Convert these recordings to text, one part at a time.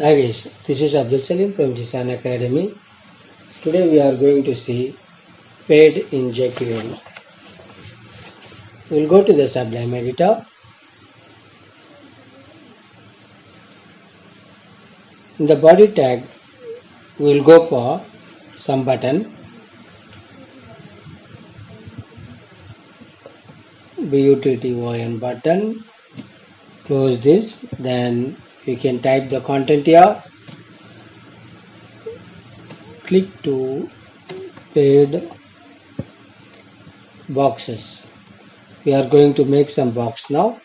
Hi guys, this is Abdul Salim from Jisan Academy. Today we are going to see fade in jQuery. We'll go to the Sublime editor. In the body tag, we'll go for some button, button button. Close this, then you can type the content here. Click to fade boxes. We are going to make some box now.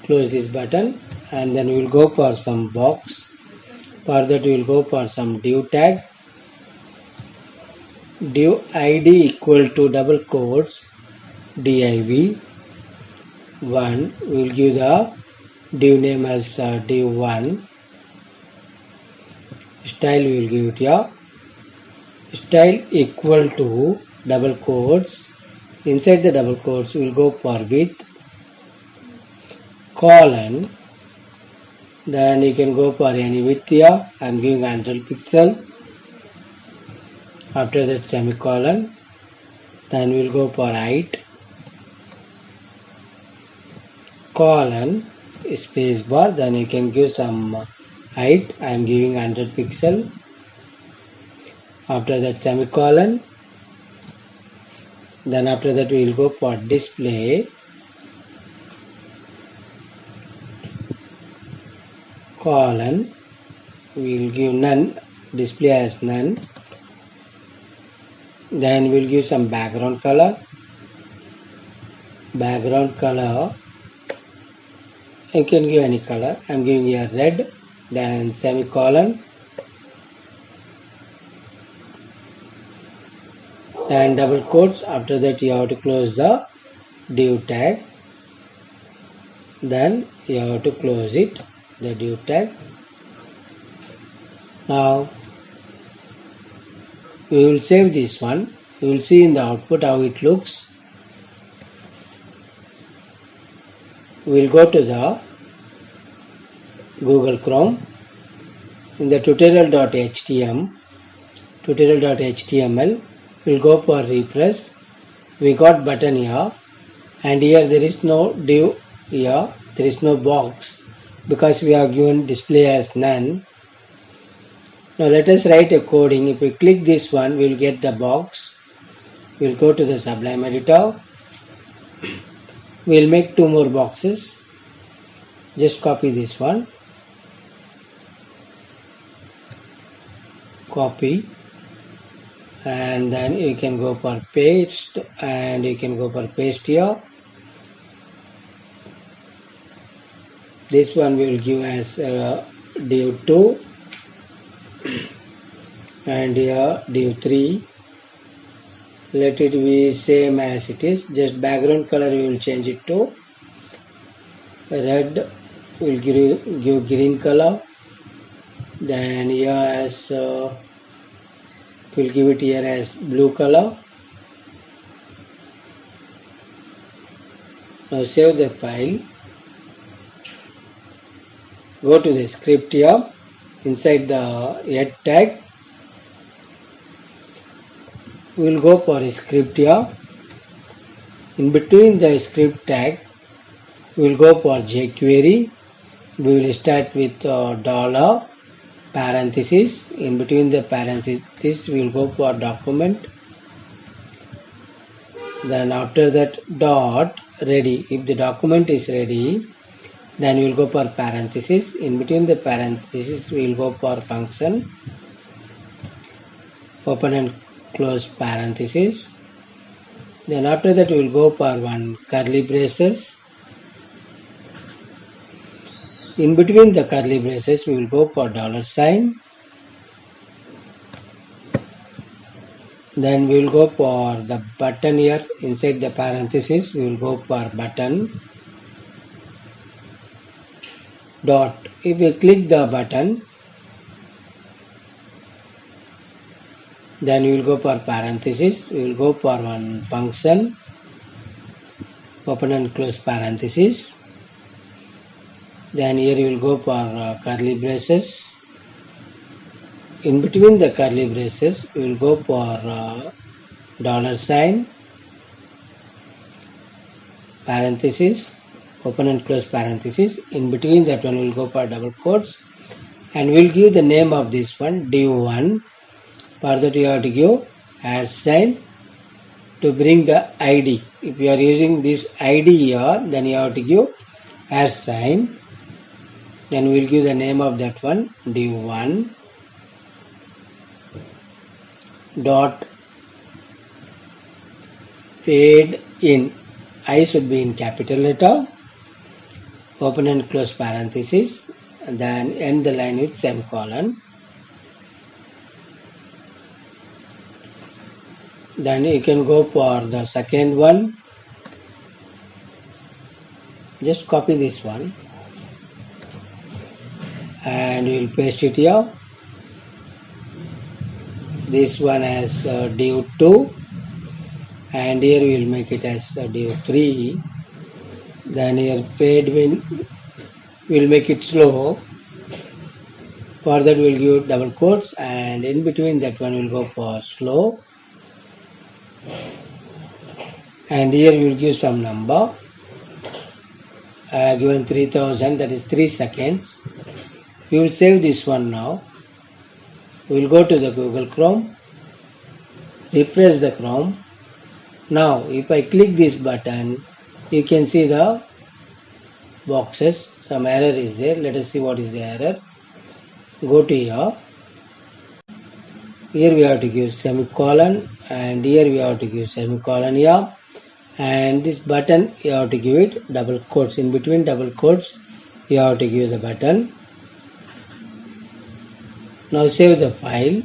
Close this button and then we will go for some box. For that we will go for some div tag. Div id equal to double quotes div 1. We will give the div name as div 1. Style we will give it here. Style equal to double quotes. Inside the double quotes we will go for width colon. Then you can go for any width here. I am giving 100 pixel. After that semicolon. Then we will go for height colon space bar. Then you can give some height. I am giving 100 pixel. After that semicolon. Then after that we will go for display colon. We will give none, display as none. Then we will give some background color. Background color, you can give any color. I am giving here red. Then semicolon. And double quotes. After that you have to close the div tag. Then you have to close it, the div tag. Now we will save this one. You will see in the output how it looks. We will go to the Google Chrome. In the tutorial.html, we'll go for refresh. We got button here, and here there is no div here, there is no box because we have given display as none. Now let us write a coding. If we click this one, we will get the box. We will go to the Sublime editor. We will make two more boxes. Just copy this one. Copy. And then you can go for paste, and you can go for paste here. This one we will give as div 2 and here div 3. Let it be same as it is. Just background color we will change it to red. We will give green color. Then here as we'll give it here as blue color. Now save the file. Go to the script here. Inside the head tag, we will go for a script here. In between the script tag, we will go for jQuery. We will start with dollar parenthesis. In between the parenthesis, we will go for document. Then after that dot ready. If the document is ready, then we will go for parenthesis. In between the parenthesis, we will go for function. Open and close parenthesis. Then after that we will go for one curly braces. In between the curly braces we will go for $sign. Then we will go for the button here. Inside the parenthesis we will go for button dot. If we click the button, then we will go for parenthesis. We will go for one function. Open and close parenthesis. Then here you will go for curly braces. In between the curly braces, we will go for dollar sign, parenthesis, open and close parenthesis. In between that one, we will go for double quotes, and we will give the name of this one div1. For that, you have to give # to bring the ID. If you are using this ID here, then you have to give #. Then we will give the name of that one div1 dot fade in. I should be in capital letter, open and close parenthesis, and then end the line with semicolon. Then you can go for the second one. Just copy this one and we will paste it here. This one as div2, and here we will make it as div3. Then here fade in, we will make it slow. For that we will give double quotes, and in between that one we will go for slow. And here we will give some number. Given 3000, that is 3 seconds. We will save this one now. We will go to the Google Chrome, refresh the Chrome. Now if I click this button, you can see the boxes. Some error is there. Let us see what is the error. Go to here. Here we have to give semicolon, and here we have to give semicolon here. And this button you have to give it double quotes. In between double quotes you have to give the button. Now save the file.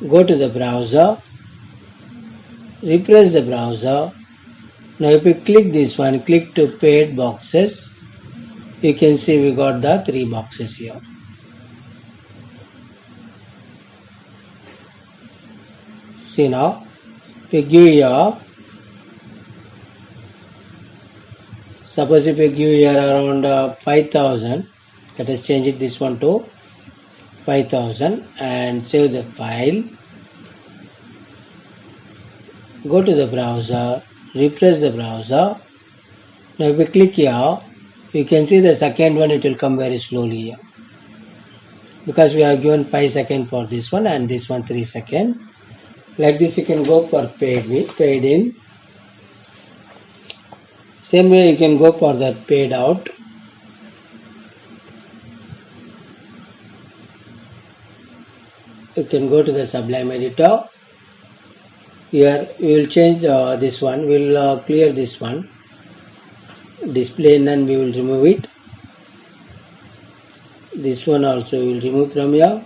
Go to the browser. Refresh the browser. Now if you click this one, click to paid boxes, you can see we got the 3 boxes here. See now, if you give here, suppose if you give here around 5000, let us change it this one to 5000 and save the file. Go to the browser, refresh the browser. Now if we click here, you can see the second one, it will come very slowly here, because we have given 5 seconds for this one and this one 3 seconds. Like this you can go for fade in. Same way you can go for the fade out. You can go to the Sublime editor. Here we will change this one. We will clear this one. Display none, we will remove it. This one also we will remove from here.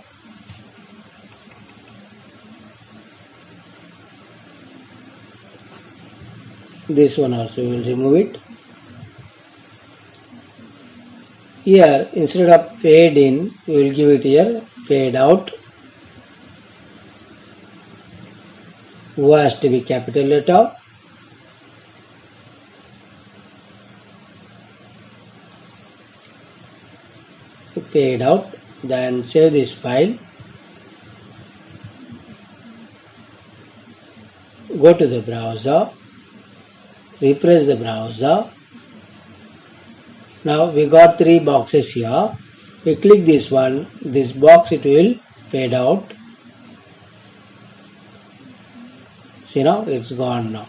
This one also we will remove it. Here instead of fade in, we will give it here fade out. Who has to be capital letter. Fade out. Then save this file. Go to the browser. Refresh the browser. Now we got 3 boxes here. We click this one. This box it will fade out. See now, it's gone now.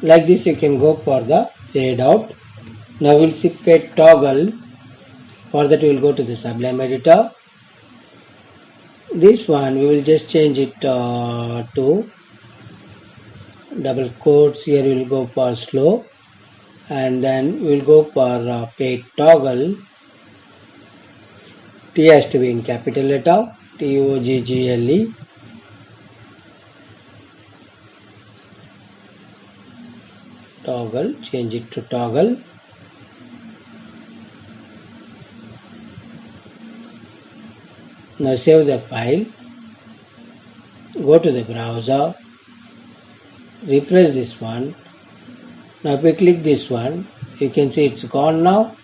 Like this you can go for the fade out. Now we'll see fade toggle. For that we will go to the Sublime editor. This one we will just change it to double quotes. Here we will go for slow, and then we will go for fade toggle. T has to be in capital letter. TOGGLE. Toggle, change it to toggle. Now save the file. Go to the browser. Refresh this one. Now if we click this one, you can see it's gone now,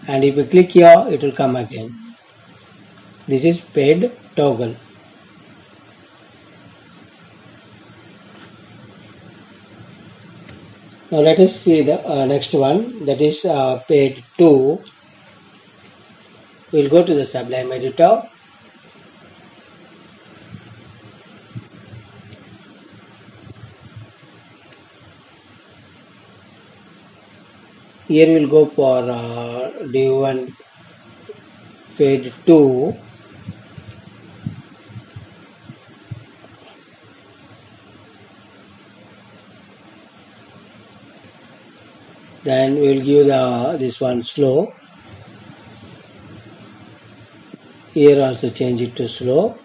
and if you click here, it will come again. This is paid toggle. Now let us see the next one, that is paid 2. We'll go to the Sublime editor. Here we'll go for D1 paid 2. Then we'll give this one slow. Here also change it to slow.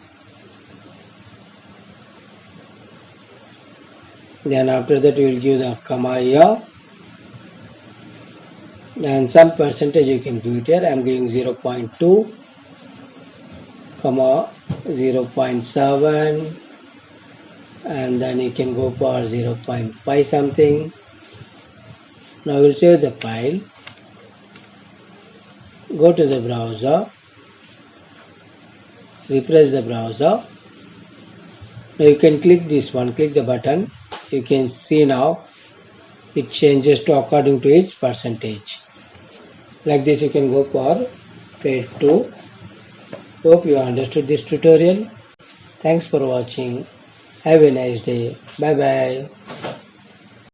Then after that we will give the comma here. And some percentage you can give it here. I am giving 0.2, comma 0.7, and then you can go for 0.5 something. Now we'll save the file. Go to the browser. Refresh the browser. Now you can click this one, click the button. You can see now it changes to according to its percentage. Like this you can go for paid 2. Hope you understood this tutorial. Thanks for watching. Have a nice day. Bye bye.